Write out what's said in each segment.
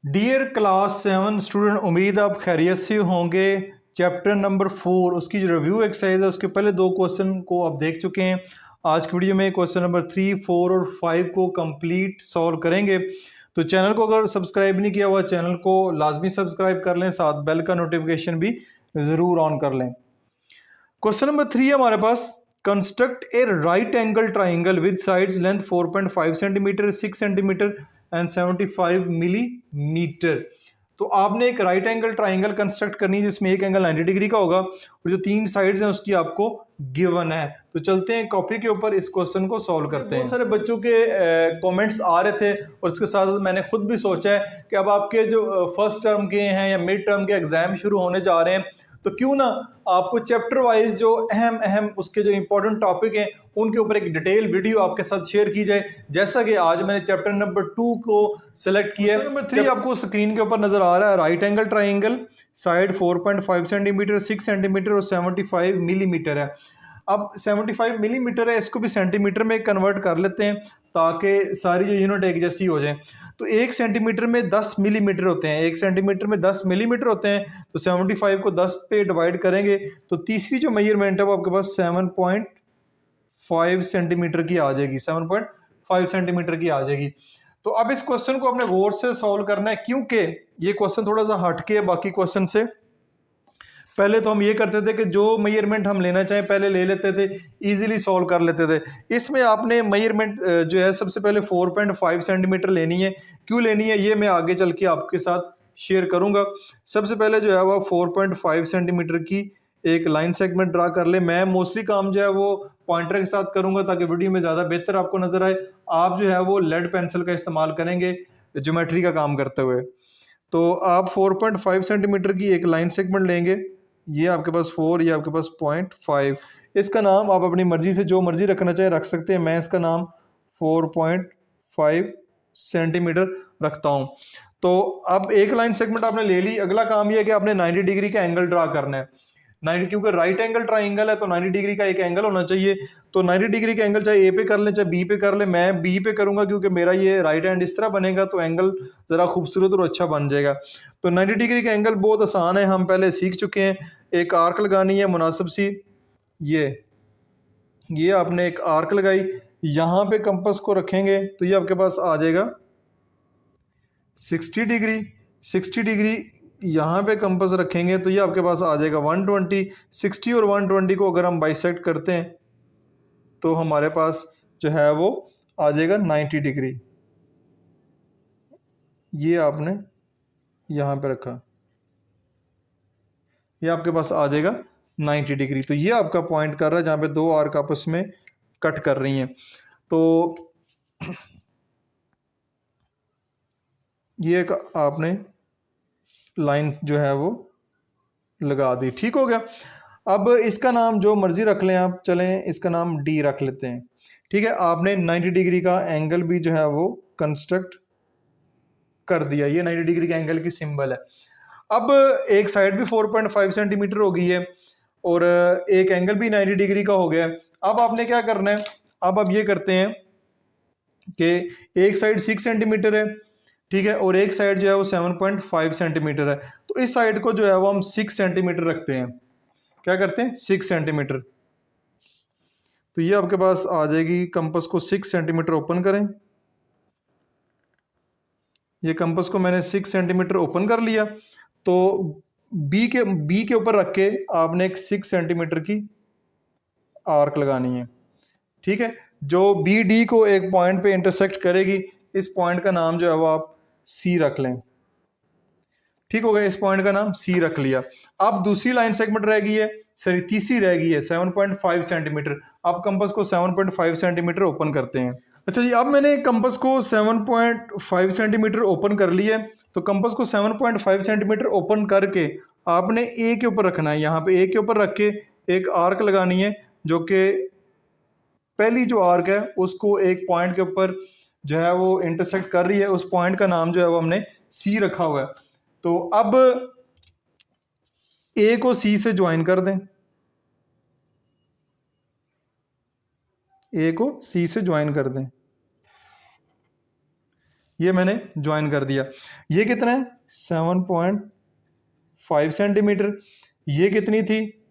Dear class 7 student, उम्मीद आप खैरियत से होंगे। चैप्टर नंबर 4 उसकी जो रिव्यू एक्सरसाइज है उसके पहले दो क्वेश्चन को आप देख चुके हैं। आज की वीडियो में क्वेश्चन नंबर 3, 4 और 5 को कंप्लीट सॉल्व करेंगे। तो चैनल को अगर सब्सक्राइब नहीं किया हुआ चैनल को लाजमी सब्सक्राइब कर लें, साथ बेल का नोटिफिकेशन भी ज़रूर ऑन कर लें। क्वेश्चन नंबर 3 है हमारे पास। Construct a right angle triangle with sides length 4.5 centimetre, 6 centimetre and 75 millimetre. तो आपने एक राइट एंगल ट्राइंगल कंस्ट्रक्ट करनी है जिसमें एक एंगल 90 डिग्री का होगा और जो तीन साइड्स हैं उसकी आपको गिवन है। तो चलते हैं कॉपी के ऊपर इस क्वेश्चन को सॉल्व करते हैं। बहुत सारे बच्चों के कमेंट्स आ रहे थे और इसके साथ मैंने खुद भी सोचा है कि अब आपके जो फर्स्ट टर्म के हैं या मिड टर्म के एग्जाम शुरू होने जा रहे हैं, तो क्यों ना आपको चैप्टर वाइज जो अहम अहम उसके जो इंपॉर्टेंट टॉपिक हैं उनके ऊपर एक डिटेल वीडियो आपके साथ शेयर की जाए। जैसा कि आज मैंने चैप्टर नंबर 2 को सिलेक्ट किया है। नंबर 3 आपको स्क्रीन के ऊपर नजर आ रहा है, right angle triangle, side 4.5 centimetre, 6 centimetre और 75 मिलीमीटर है। अब 75 मिलीमीटर है, इसको भी सेंटीमीटर में कन्वर्ट कर लेते हैं ताकि सारी जो यूनिट एक जैसी हो जाए। तो 1 सेंटीमीटर में 10 मिलीमीटर होते हैं, 1 सेंटीमीटर में 10 मिलीमीटर होते हैं। तो 75 को 10 पे डिवाइड करेंगे तो तीसरी जो मेजरमेंट है वो आपके पास 7.5 सेंटीमीटर की आ जाएगी, 7.5 सेंटीमीटर की आ जाएगी। तो अब इस क्वेश्चन को आपने गौर से सॉल्व करना है क्योंकि ये क्वेश्चन थोड़ा सा हटके है बाकी क्वेश्चन से। पहले तो हम ये करते थे कि जो मेजरमेंट हम लेना चाहें पहले ले लेते थे, इजीली सॉल्व कर लेते थे। इसमें आपने मेजरमेंट जो है सबसे पहले 4.5 सेंटीमीटर लेनी है। क्यों लेनी है ये मैं आगे चल के आपके साथ शेयर करूंगा। सबसे पहले जो है वो 4.5 सेंटीमीटर की एक लाइन सेगमेंट ड्रा कर ले। मैं मोस्टली काम जो है वो पॉइंटर के साथ करूंगा ताकि वीडियो में ज़्यादा बेहतर आपको नजर आए। आप जो है वो लेड पेंसिल का इस्तेमाल करेंगे ज्योमेट्री का काम करते हुए। तो आप 4.5 सेंटीमीटर की एक लाइन सेगमेंट लेंगे। ये आपके पास 4, ये आपके पास 0.5। इसका नाम आप अपनी मर्जी से जो मर्जी रखना चाहे रख सकते हैं। मैं इसका नाम 4.5 सेंटीमीटर रखता हूँ। तो अब एक लाइन सेगमेंट आपने ले ली। अगला काम ये है कि आपने 90 डिग्री का एंगल ड्रा करना है। 90, क्योंकि राइट एंगल ट्राइंगल है तो 90 डिग्री का एक एंगल होना चाहिए। तो 90 डिग्री का एंगल चाहे ए पे कर ले चाहे बी पे कर ले, मैं बी पे करूंगा क्योंकि मेरा ये राइट हैंड इस तरह बनेगा तो एंगल ज़रा खूबसूरत और अच्छा बन जाएगा। तो 90 डिग्री का एंगल बहुत आसान है, हम पहले सीख चुके हैं। एक आर्क लगानी है मुनासिब सी। ये आपने एक आर्क लगाई, यहाँ पे कंपास को रखेंगे तो ये आपके पास आ जाएगा 60 डिग्री। 60 डिग्री यहाँ पे कंपास रखेंगे तो ये आपके पास आ जाएगा 120। 60 और 120 को अगर हम बाइसेक्ट करते हैं तो हमारे पास जो है वो आ जाएगा 90 डिग्री। ये आपने यहाँ पे रखा, ये आपके पास आ जाएगा 90 डिग्री। तो ये आपका पॉइंट कर रहा है जहाँ पे दो आर्क आपस में कट कर रही हैं। तो ये एक आपने लाइन जो है वो लगा दी, ठीक हो गया। अब इसका नाम जो मर्जी रख लें आप, चलें इसका नाम डी रख लेते हैं। ठीक है, आपने 90 डिग्री का एंगल भी जो है वो कंस्ट्रक्ट कर दिया। ये 90 डिग्री का एंगल की सिंबल है। अब एक साइड भी 4.5 सेंटीमीटर हो गई है और एक एंगल भी 90 डिग्री का हो गया है। अब आपने क्या करना है, अब ये करते हैं कि एक साइड 6 सेंटीमीटर है, ठीक है, और एक साइड जो है वो 7.5 सेंटीमीटर है। तो इस साइड को जो है वो हम 6 सेंटीमीटर रखते हैं। क्या करते हैं, 6 सेंटीमीटर। तो ये आपके पास आ जाएगी, कंपास को 6 सेंटीमीटर ओपन करें। ये कंपास को मैंने 6 सेंटीमीटर ओपन कर लिया। तो बी के ऊपर रख के आपने एक 6 सेंटीमीटर की आर्क लगानी है। ठीक है, जो बी डी को एक पॉइंट पे इंटरसेक्ट करेगी, इस पॉइंट का नाम जो है वो आप सी रख लें। ठीक हो गया, इस पॉइंट का नाम सी रख लिया। अब दूसरी लाइन सेगमेंट रह गई है, सॉरी तीसरी रह गई है 7.5 सेंटीमीटर। अब कंपास को 7.5 सेंटीमीटर ओपन करते हैं। अच्छा जी, अब मैंने कंपास को 7.5 सेंटीमीटर ओपन कर लिया है। तो कंपास को 7.5 सेंटीमीटर ओपन करके आपने ए के ऊपर रखना है। यहाँ पे ए के ऊपर रख के एक आर्क लगानी है, जो कि पहली जो आर्क है उसको एक पॉइंट के ऊपर जो है वो इंटरसेक्ट कर रही है। उस पॉइंट का नाम जो है वो हमने सी रखा हुआ है। तो अब ए को सी से ज्वाइन कर दें, ए को सी से ज्वाइन कर दें। ये मैंने ज्वाइन कर दिया। ये कितना है 7.5 सेंटीमीटर, ये कितनी थी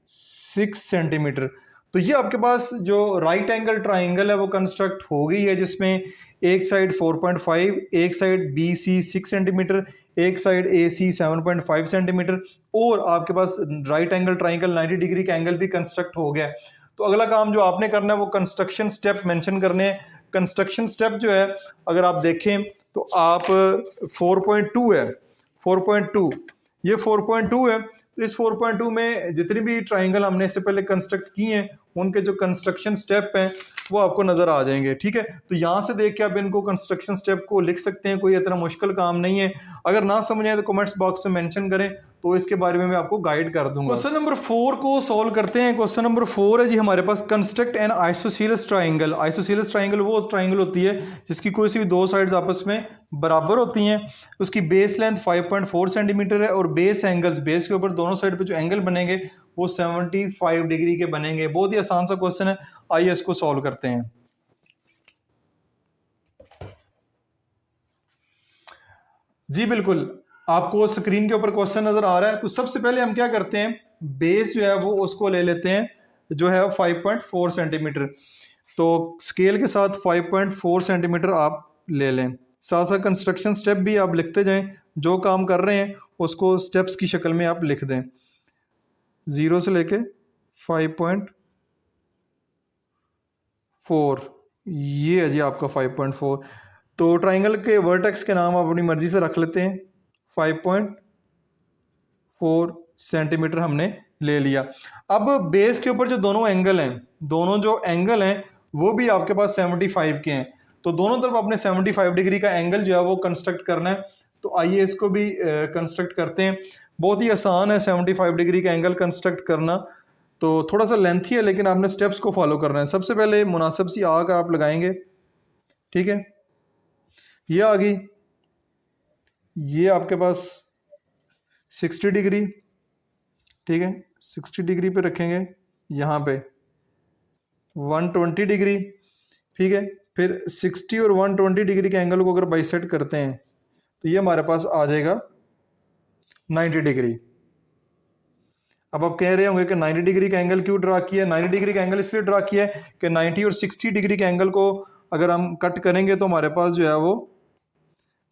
6 सेंटीमीटर। तो ये आपके पास जो राइट एंगल ट्राइंगल है वो कंस्ट्रक्ट हो गई है, जिसमें एक साइड 4.5, एक साइड बी सी 6 सेंटीमीटर, एक साइड ए सी 7.5 सेंटीमीटर, और आपके पास राइट एंगल ट्राइंगल 90 डिग्री का एंगल भी कंस्ट्रक्ट हो गया। तो अगला काम जो आपने करना है वो कंस्ट्रक्शन स्टेप मेंशन करने हैं। कंस्ट्रक्शन स्टेप जो है अगर आप देखें तो आप 4.2 है, 4.2, ये 4.2 है। तो इस 4.2 में जितनी भी ट्राइंगल हमने इससे पहले कंस्ट्रक्ट किए हैं उनके जो कंस्ट्रक्शन स्टेप हैं वो आपको नजर आ जाएंगे। ठीक है, तो यहाँ से देख के आप इनको कंस्ट्रक्शन स्टेप को लिख सकते हैं, कोई इतना मुश्किल काम नहीं है। अगर ना समझ आए तो कमेंट्स बॉक्स में मेंशन करें, तो इसके बारे में मैं आपको गाइड कर दूंगा। क्वेश्चन नंबर 4 को सॉल्व करते हैं। क्वेश्चन नंबर 4 है जी हमारे पास, construct an isosceles triangle. Isosceles triangle वो ट्राइंगल होती है जिसकी कोई सी भी दो साइड्स आपस में बराबर होती हैं। उसकी बेस लेंथ 5.4 सेंटीमीटर है, और बेस एंगल्स, बेस के ऊपर दोनों साइड पे जो एंगल बनेंगे वो 75 डिग्री के बनेंगे। बहुत ही आसान सा क्वेश्चन है, आइए इसको सॉल्व करते हैं। जी बिल्कुल, आपको स्क्रीन के ऊपर क्वेश्चन नजर आ रहा है। तो सबसे पहले हम क्या करते हैं, बेस जो है वो उसको ले लेते हैं जो है 5.4 सेंटीमीटर। तो स्केल के साथ 5.4 सेंटीमीटर आप ले लें। साथ साथ कंस्ट्रक्शन स्टेप भी आप लिखते जाएं, जो काम कर रहे हैं उसको स्टेप्स की शक्ल में आप लिख दें, 0 से लेके 5.4, ये है जी आपका 5.4। तो ट्राइंगल के वर्टेक्स के नाम आप अपनी मर्जी से रख लेते हैं। 5.4 सेंटीमीटर हमने ले लिया। अब बेस के ऊपर जो दोनों एंगल हैं, दोनों जो एंगल हैं वो भी आपके पास 75 के हैं। तो दोनों तरफ आपने 75 डिग्री का एंगल जो है वो कंस्ट्रक्ट करना है। तो आइए इसको भी कंस्ट्रक्ट करते हैं। बहुत ही आसान है 75 डिग्री का एंगल कंस्ट्रक्ट करना। तो थोड़ा सा लेंथी है लेकिन आपने स्टेप्स को फॉलो करना है। सबसे पहले मुनासिब सी आग आप लगाएंगे, ठीक है, ये आ गई, ये आपके पास 60 डिग्री, ठीक है, 60 डिग्री पे रखेंगे, यहाँ पे 120 डिग्री, ठीक है। फिर 60 और 120 डिग्री के एंगल को अगर बाइसेक्ट करते हैं तो ये हमारे पास आ जाएगा 90 डिग्री। अब आप कह रहे होंगे कि 90 डिग्री का एंगल क्यों ड्रा किया है। 90 डिग्री का एंगल इसलिए ड्रा किया है कि 90 और 60 डिग्री के एंगल को अगर हम कट करेंगे तो हमारे पास जो है वो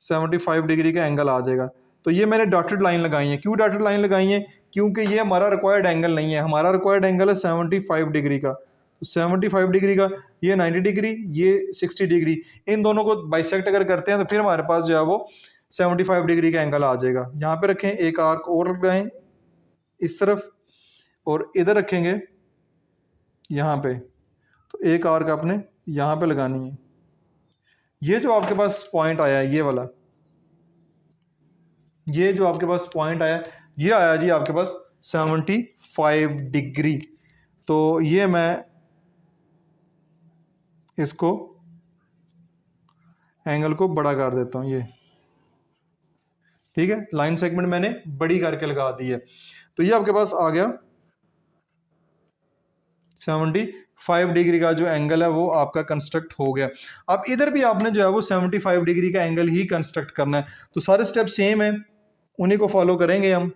75 डिग्री का एंगल आ जाएगा। तो ये मैंने डॉटेड लाइन लगाई है। क्यों डॉटेड लाइन लगाई है, क्योंकि ये हमारा रिक्वायर्ड एंगल नहीं है। हमारा रिक्वायर्ड एंगल है 75 डिग्री का। तो 75 डिग्री का, ये 90 डिग्री, ये 60 डिग्री, इन दोनों को बाइसेक्ट अगर करते हैं तो फिर हमारे पास जो है वो 75 डिग्री का एंगल आ जाएगा। यहाँ पे रखें, एक आर्क और लगाएं इस तरफ, और इधर रखेंगे यहाँ पे, तो एक आर्क आपने यहाँ पे लगानी है। ये जो आपके पास पॉइंट आया है, ये वाला, ये जो आपके पास पॉइंट आया, ये आया जी आपके पास 75 डिग्री। तो ये मैं इसको एंगल को बड़ा कर देता हूं, ये ठीक है, लाइन सेगमेंट मैंने बड़ी करके लगा दी है। तो ये आपके पास आ गया 75 डिग्री का जो एंगल है वो आपका कंस्ट्रक्ट हो गया। अब इधर भी आपने जो है वो 75 डिग्री का एंगल ही कंस्ट्रक्ट करना है। तो सारे स्टेप सेम है, उन्हीं को फॉलो करेंगे हम।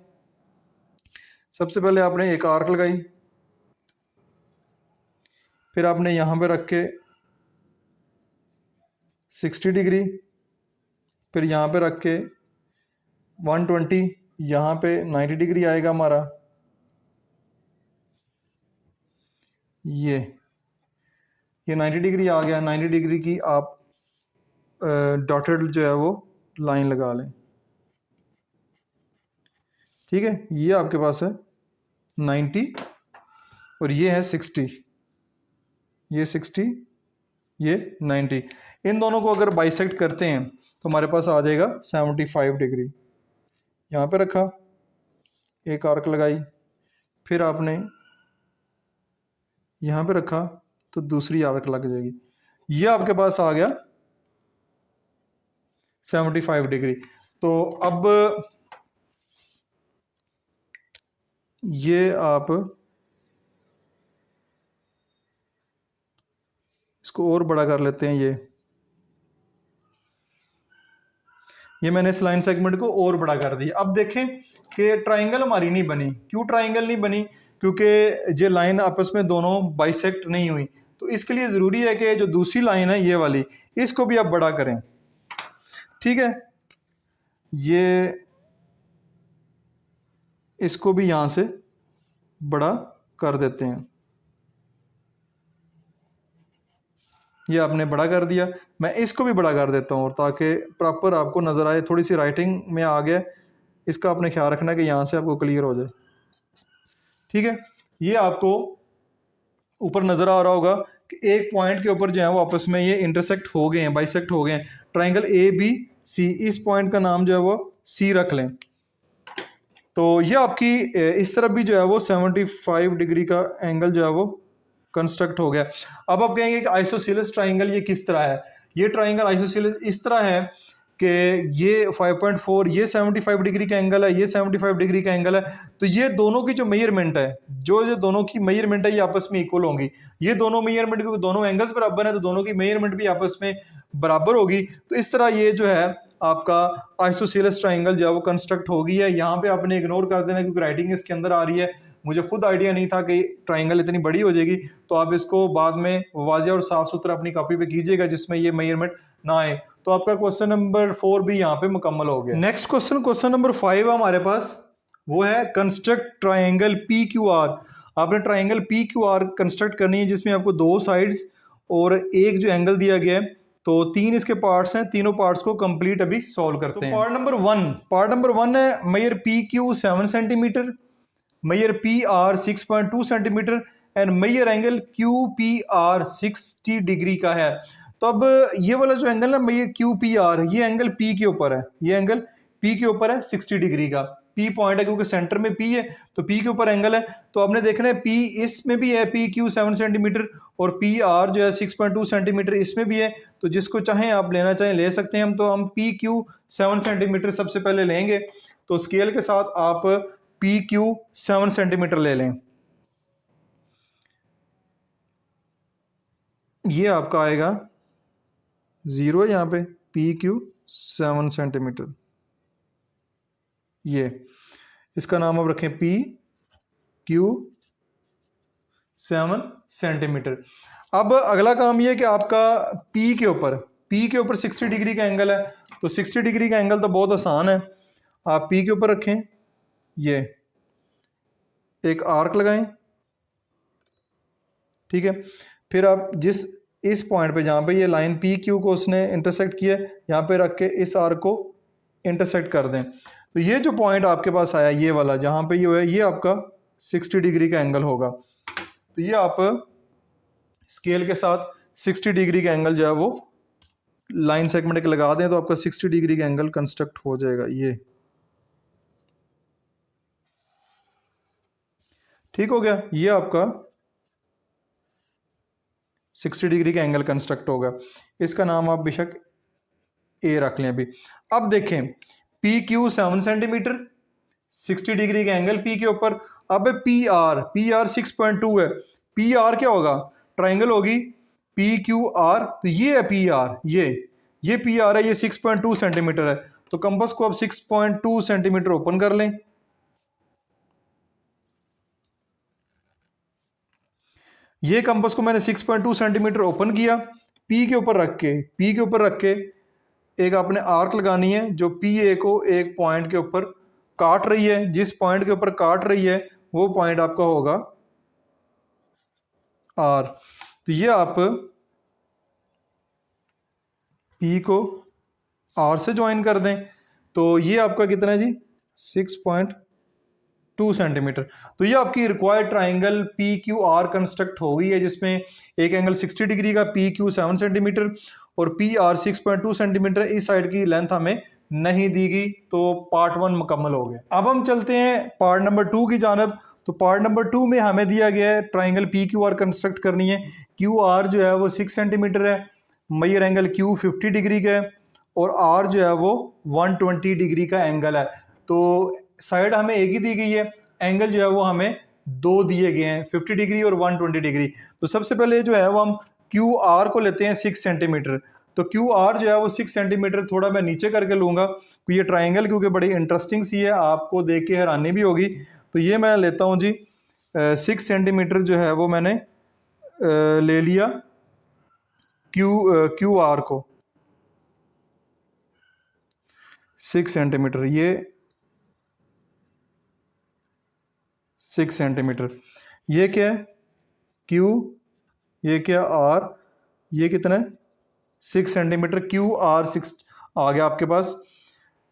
सबसे पहले आपने एक आर्क लगाई, फिर आपने यहां पे रख के 60 डिग्री, फिर यहाँ पे रख के 120, यहाँ पे 90 डिग्री आएगा हमारा, ये 90 डिग्री आ गया। 90 डिग्री की आप डॉटेड जो है वो लाइन लगा लें, ठीक है। ये आपके पास है 90 और ये है 60, ये 60, ये 90। इन दोनों को अगर बाइसेक्ट करते हैं तो हमारे पास आ जाएगा 75 डिग्री। यहाँ पे रखा, एक आर्क लगाई, फिर आपने यहाँ पे रखा तो दूसरी आर्क लग जाएगी। ये आपके पास आ गया 75 डिग्री। तो अब ये आप इसको और बड़ा कर लेते हैं, ये ये मैंने इस लाइन सेगमेंट को और बड़ा कर दिया। अब देखें कि ट्राइंगल हमारी नहीं बनी। क्यों ट्राइंगल नहीं बनी? क्योंकि ये लाइन आपस में दोनों बाइसेक्ट नहीं हुई। तो इसके लिए ज़रूरी है कि जो दूसरी लाइन है ये वाली, इसको भी आप बड़ा करें। ठीक है, ये इसको भी यहाँ से बड़ा कर देते हैं। ये आपने बड़ा कर दिया, मैं इसको भी बड़ा कर देता हूँ और ताकि प्रॉपर आपको नज़र आए। थोड़ी सी राइटिंग में आ गया, इसका आपने ख्याल रखना कि यहाँ से आपको क्लियर हो जाए। ठीक है, ये आपको ऊपर नज़र आ रहा होगा कि एक पॉइंट के ऊपर जो है वो आपस में ये इंटरसेक्ट हो गए हैं, बाइसेक्ट हो गए हैं। ट्राइंगल ए बी सी, इस पॉइंट का नाम जो है वो सी रख लें। तो ये आपकी इस तरफ भी जो है वो 75 डिग्री का एंगल जो है वो कंस्ट्रक्ट हो गया। अब आप कहेंगे कि आइसोसेलेस ट्राइंगल ये किस तरह है? ये ट्राइंगल आइसोसेलेस इस तरह है कि ये 5.4, ये 75 डिग्री का एंगल है, ये 75 डिग्री का एंगल है। तो ये दोनों की जो मेजरमेंट है, जो दोनों की मेजरमेंट है, ये आपस में इक्वल होंगी। ये दोनों मेजरमेंट, क्योंकि दोनों एंगल्स बराबर है तो दोनों की मेजरमेंट भी आपस में बराबर होगी। तो इस तरह ये जो है आपका आइसोसेलेस ट्राइंगल जो है वो कंस्ट्रक्ट हो गई है। यहाँ पे आपने इग्नोर कर देना क्योंकि राइटिंग इसके अंदर आ रही है। मुझे खुद आइडिया नहीं था कि ट्राइंगल इतनी बड़ी हो जाएगी, तो आप इसको बाद में वाज़ेह और साफ सुथरा अपनी कॉपी पे कीजिएगा जिसमें ये मेजरमेंट ना आए। तो आपका क्वेश्चन नंबर 4 भी यहाँ पे मुकम्मल हो गया। नेक्स्ट क्वेश्चन नंबर 5 है हमारे पास, वो है construct triangle P Q R. आपने triangle P Q R construct करनी है जिसमें आपको दो साइड्स और एक जो एंगल दिया गया है। तो तीन इसके पार्ट्स हैं, तीनों पार्ट्स को कंप्लीट अभी सॉल्व करते हैं। पार्ट नंबर वन है measure P Q 7 centimetre, measure P R 6.2 centimetre and measure angle Q P R 60 degree का है। तो अब ये वाला जो एंगल है मेजर क्यू पी आर, ये एंगल पी के ऊपर है, ये एंगल पी के ऊपर है 60 डिग्री का। पी पॉइंट है क्योंकि सेंटर में पी है तो पी के ऊपर एंगल है। तो आपने देखना है पी इसमें भी है, पी क्यू 7 सेंटीमीटर और पी आर जो है 6.2 सेंटीमीटर इसमें भी है। तो जिसको चाहें आप लेना चाहें ले सकते हैं हम। तो हम पी क्यू 7 सेंटीमीटर सबसे पहले लेंगे। तो स्केल के साथ आप पी क्यू 7 सेंटीमीटर ले लें। ये आपका आएगा 0 यहाँ पे, पी क्यू 7 सेंटीमीटर। ये इसका नाम आप रखें पी क्यू 7 सेंटीमीटर। अब अगला काम ये कि आपका पी के ऊपर 60 डिग्री का एंगल है। तो 60 डिग्री का एंगल तो बहुत आसान है। आप पी के ऊपर रखें, ये एक आर्क लगाएं। ठीक है, फिर आप जिस इस पॉइंट पे जहाँ पे ये लाइन पी क्यू को उसने इंटरसेक्ट किया, यहाँ पे रख के इस आर्क को इंटरसेक्ट कर दें। तो ये जो पॉइंट आपके पास आया, ये वाला जहाँ पे ये है, ये आपका 60 डिग्री का एंगल होगा। तो ये आप स्केल के साथ 60 डिग्री का एंगल जो है वो लाइन सेगमेंट के लगा दें तो आपका 60 डिग्री का एंगल कंस्ट्रक्ट हो जाएगा। ये ठीक हो गया, ये आपका 60 डिग्री का एंगल कंस्ट्रक्ट होगा। इसका नाम आप बेशक ए रख लें अभी। अब देखें पी क्यू 7 सेंटीमीटर, 60 डिग्री का एंगल पी के ऊपर। अब पी आर 6.2 है। पी आर क्या होगा? ट्राइंगल होगी पी क्यू आर। तो ये है पी आर, ये पी आर है, ये 6.2 सेंटीमीटर है। तो कंपास को आप 6.2 सेंटीमीटर ओपन कर लें। ये कंपास को मैंने 6.2 सेंटीमीटर ओपन किया। पी के ऊपर रख के एक आपने आर्क लगानी है जो पी ए को एक पॉइंट के ऊपर काट रही है। जिस पॉइंट के ऊपर काट रही है वो पॉइंट आपका होगा आर। तो ये आप पी को आर से ज्वाइन कर दें। तो ये आपका कितना है जी? 6.2 सेंटीमीटर। तो ये आपकी required triangle P Q R construct हो गई है जिसमें एक एंगल 60 डिग्री का पी क्यू 7 सेंटीमीटर और पी आर 6.2 सेंटीमीटर। इस साइड की लेंथ हमें नहीं दी गई। तो पार्ट 1 मुकम्मल हो गया। अब हम चलते हैं पार्ट नंबर 2 की जानब। तो पार्ट नंबर 2 में हमें दिया गया है triangle P Q R construct करनी है। क्यू आर जो है वो 6 सेंटीमीटर है, मेजर एंगल क्यू 50 डिग्री का है और आर जो है वो 120 डिग्री का एंगल है। तो साइड हमें एक ही दी गई है, एंगल जो है वो हमें दो दिए गए हैं, 50 डिग्री और 120 डिग्री। तो सबसे पहले जो है वो हम क्यू आर को लेते हैं 6 सेंटीमीटर। तो क्यू आर जो है वो 6 सेंटीमीटर थोड़ा मैं नीचे करके लूँगा। तो ये ट्राइंगल क्योंकि बड़ी इंटरेस्टिंग सी है, आपको देख के हैरानी भी होगी। तो ये मैं लेता हूँ जी 6 सेंटीमीटर जो है वो मैंने ले लिया क्यू आर को 6 सेंटीमीटर, ये 6 सेंटीमीटर। ये क्या है क्यू, ये क्या आर, ये कितना है 6 सेंटीमीटर। क्यू आर 6 आ गया आपके पास।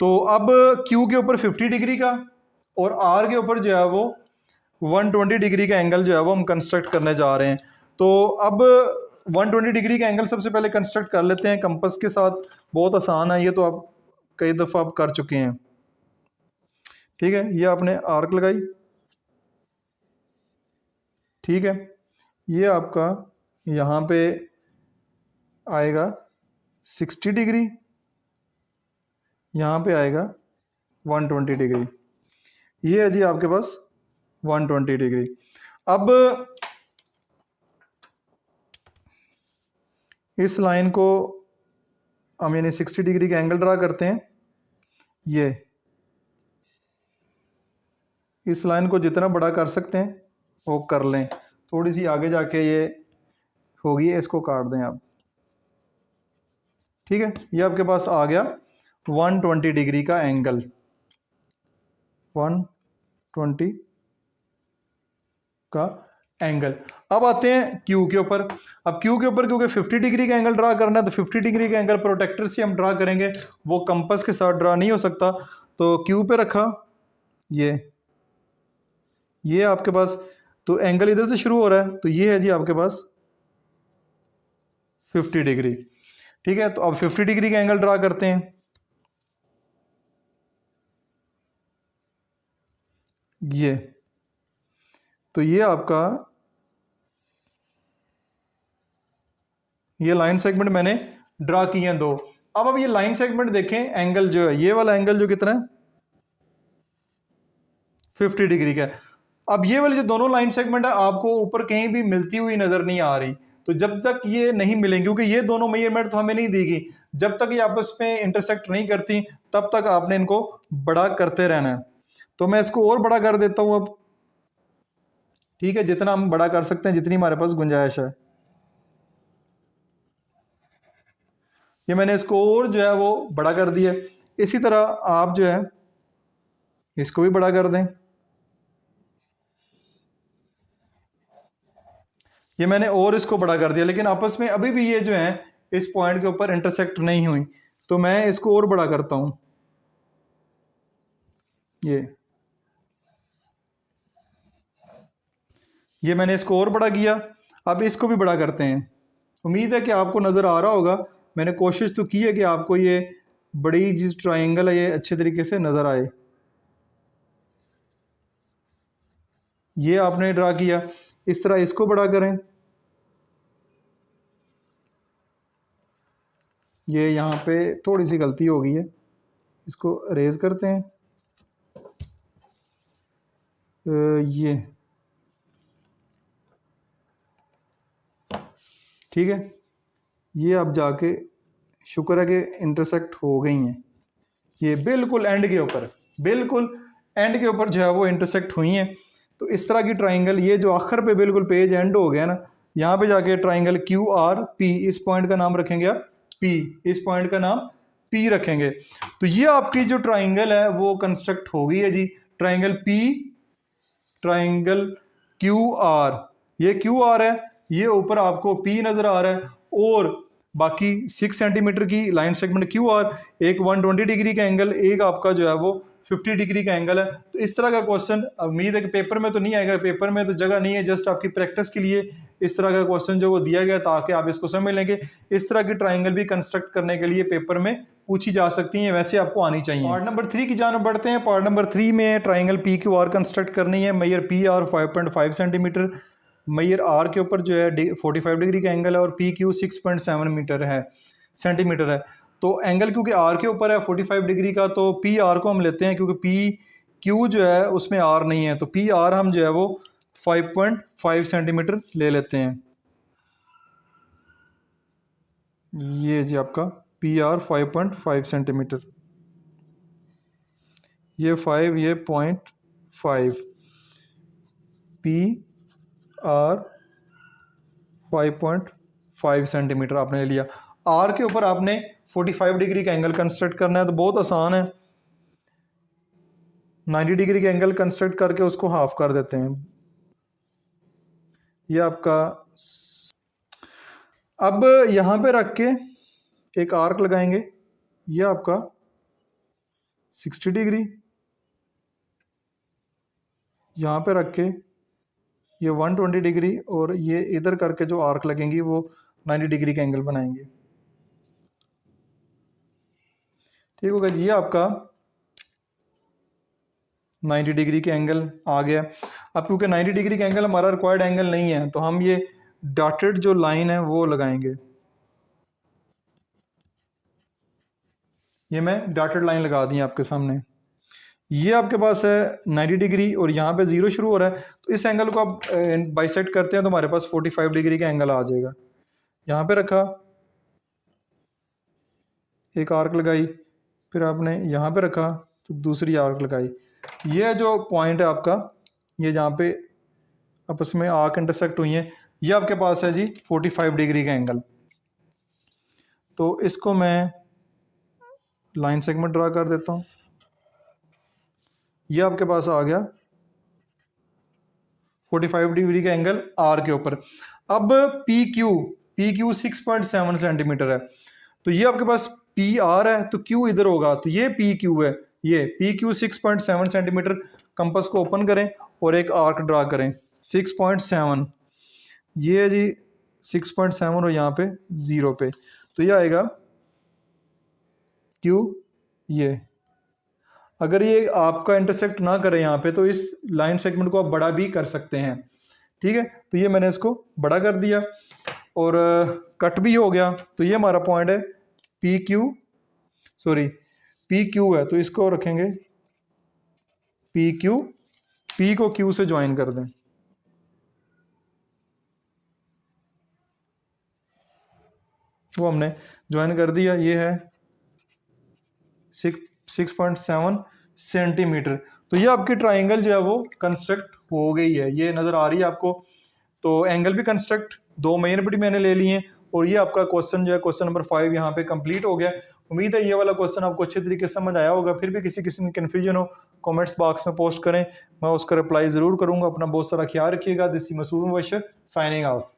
तो अब क्यू के ऊपर 50 डिग्री का और आर के ऊपर जो है वो 120 डिग्री का एंगल जो है वो हम कंस्ट्रक्ट करने जा रहे हैं। तो अब 120 डिग्री का एंगल सबसे पहले कंस्ट्रक्ट कर लेते हैं कंपास के साथ। बहुत आसान है ये, तो आप कई दफ़ा आप कर चुके हैं। ठीक है, ये आपने आर्क लगाई, ठीक है, ये आपका यहाँ पे आएगा 60 डिग्री, यहाँ पे आएगा 120 डिग्री। ये है जी आपके पास 120 डिग्री। अब इस लाइन को हम यानी 60 डिग्री का एंगल ड्रा करते हैं। ये इस लाइन को जितना बड़ा कर सकते हैं वो कर लें, थोड़ी सी आगे जाके ये होगी, इसको काट दें आप। ठीक है, ये आपके पास आ गया 120 डिग्री का एंगल, 120 का एंगल। अब आते हैं क्यू के ऊपर। अब क्यू के ऊपर क्योंकि 50 डिग्री का एंगल ड्रा करना है, तो 50 डिग्री का एंगल प्रोटेक्टर से हम ड्रा करेंगे, वो कंपास के साथ ड्रा नहीं हो सकता। तो क्यू पे रखा, ये आपके पास, तो एंगल इधर से शुरू हो रहा है, तो ये है जी आपके पास 50 डिग्री। ठीक है, तो अब 50 डिग्री का एंगल ड्रा करते हैं। ये तो ये आपका, ये लाइन सेगमेंट मैंने ड्रा किए हैं दो। अब ये लाइन सेगमेंट देखें, एंगल जो है, ये वाला एंगल जो कितना है 50 डिग्री का है। अब ये वाले जो दोनों लाइन सेगमेंट है आपको ऊपर कहीं भी मिलती हुई नजर नहीं आ रही। तो जब तक ये नहीं मिलेंगी, क्योंकि ये दोनों मेजरमेंट तो हमें नहीं दी गई, जब तक ये आपस में इंटरसेक्ट नहीं करती तब तक आपने इनको बड़ा करते रहना है। तो मैं इसको और बड़ा कर देता हूं अब। ठीक है, जितना हम बड़ा कर सकते हैं, जितनी हमारे पास गुंजाइश है। ये मैंने इसको और जो है वो बड़ा कर दिया। इसी तरह आप जो है इसको भी बड़ा कर दें। ये मैंने और इसको बड़ा कर दिया, लेकिन आपस में अभी भी ये जो है इस पॉइंट के ऊपर इंटरसेक्ट नहीं हुई, तो मैं इसको और बड़ा करता हूं। ये मैंने इसको और बड़ा किया। अब इसको भी बड़ा करते हैं। उम्मीद है कि आपको नज़र आ रहा होगा। मैंने कोशिश तो की है कि आपको ये बड़ी जिस ट्राइंगल है ये अच्छे तरीके से नज़र आए। ये आपने ड्रा किया, इस तरह इसको बड़ा करें। ये यहाँ पे थोड़ी सी गलती हो गई है, इसको रेज करते हैं। ये ठीक है, ये अब जाके शुक्र है कि इंटरसेक्ट हो गई हैं। ये बिल्कुल एंड के ऊपर, बिल्कुल एंड के ऊपर जो है वो इंटरसेक्ट हुई हैं। तो इस तरह की ट्राइंगल, ये जो आखिर पे बिल्कुल पेज एंड हो गया ना, यहाँ पे जाके ट्राइंगल क्यू आर पी, इस पॉइंट का नाम रखेंगे आप पी, इस पॉइंट का नाम पी रखेंगे। तो ये आपकी जो ट्राइंगल है वो कंस्ट्रक्ट हो गई है जी, triangle P, triangle Q R. ये क्यू आर है, ये ऊपर आपको पी नजर आ रहा है, और बाकी 6 सेंटीमीटर की लाइन सेगमेंट क्यू आर, एक 120 डिग्री का एंगल, एक आपका जो है वो 50 डिग्री का एंगल है। तो इस तरह का क्वेश्चन उम्मीद है कि पेपर में तो नहीं आएगा, पेपर में तो जगह नहीं है, जस्ट आपकी प्रैक्टिस के लिए इस तरह का क्वेश्चन जो वो दिया गया ताकि आप इसको समझ लेंगे। इस तरह की ट्राइंगल भी कंस्ट्रक्ट करने के लिए पेपर में पूछी जा सकती हैं, वैसे आपको आनी चाहिए। पार्ट नंबर 3 की जानब बढ़ते हैं। पार्ट नंबर 3 में triangle P Q R construct करनी है। Measure P R 5.5 centimetre, measure R के ऊपर जो है 45 डिग्री का एंगल है, और पी क्यू 6.7 मीटर है, सेंटीमीटर है। तो एंगल क्योंकि आर के ऊपर है 45 डिग्री का, तो पी आर को हम लेते हैं, क्योंकि पी क्यू जो है उसमें आर नहीं है, तो पी आर हम जो है वो 5.5 सेंटीमीटर ले लेते हैं। ये जी आपका पी आर 5.5 सेंटीमीटर, ये 5, ये 0.5, पी आर 5.5 सेंटीमीटर आपने ले लिया। आर के ऊपर आपने 45 डिग्री का एंगल कंस्ट्रक्ट करना है, तो बहुत आसान है। 90 डिग्री का एंगल कंस्ट्रक्ट करके उसको हाफ कर देते हैं। ये आपका, अब यहाँ पे रख के एक आर्क लगाएंगे, ये आपका 60 डिग्री, यहाँ पे रख के ये 120 डिग्री, और ये इधर करके जो आर्क लगेंगी वो 90 डिग्री का एंगल बनाएंगे। ठीक होगा जी, ये आपका 90 डिग्री के एंगल आ गया। अब क्योंकि 90 डिग्री का एंगल हमारा रिक्वायर्ड एंगल नहीं है, तो हम ये डॉटेड जो लाइन है वो लगाएंगे। ये मैं डॉटेड लाइन लगा दी आपके सामने। ये आपके पास है 90 डिग्री और यहाँ पे 0 शुरू हो रहा है, तो इस एंगल को आप बाइसेक्ट करते हैं तो हमारे पास 45 डिग्री का एंगल आ जाएगा। यहाँ पे रखा, एक आर्क लगाई, फिर आपने यहाँ पे रखा तो दूसरी आर्क लगाई। ये जो पॉइंट है आपका, ये जहाँ पे आपस में आर्क इंटरसेक्ट हुई है, ये आपके पास है जी 45 डिग्री का एंगल। तो इसको मैं लाइन सेगमेंट ड्रा कर देता हूँ। ये आपके पास आ गया 45 डिग्री का एंगल आर के ऊपर। अब पी क्यू 6.7 सेंटीमीटर है, तो ये आपके पास पी आर है तो क्यू इधर होगा, तो ये पी क्यू है। ये पी क्यू 6.7 सेंटीमीटर। कंपास को ओपन करें और एक आर्क ड्रा करें 6.7, ये है जी 6.7 और यहाँ पे 0 पे, तो ये आएगा क्यू। ये अगर ये आपका इंटरसेक्ट ना करे यहाँ पे, तो इस लाइन सेगमेंट को आप बड़ा भी कर सकते हैं। ठीक है, तो ये मैंने इसको बड़ा कर दिया और कट भी हो गया। तो ये हमारा पॉइंट है पी क्यू है, तो इसको रखेंगे पी क्यू, पी को क्यू से ज्वाइन कर दें। वो हमने ज्वाइन कर दिया, ये है 6.7 सेंटीमीटर। तो ये आपकी ट्राइंगल जो है वो कंस्ट्रक्ट हो गई है, ये नज़र आ रही है आपको। तो एंगल भी कंस्ट्रक्ट, दो मेन बड़ी मैंने ले लिए हैं, और ये आपका क्वेश्चन जो है क्वेश्चन नंबर 5 यहाँ पे कंप्लीट हो गया। उम्मीद है ये वाला क्वेश्चन आपको अच्छे तरीके से समझ आया होगा। फिर भी किसी किसी में कन्फ्यूजन हो, कमेंट्स बॉक्स में पोस्ट करें, मैं उसका रिप्लाई ज़रूर करूँगा। अपना बहुत सारा ख्याल रखिएगा। This is Masood Mubashir signing of.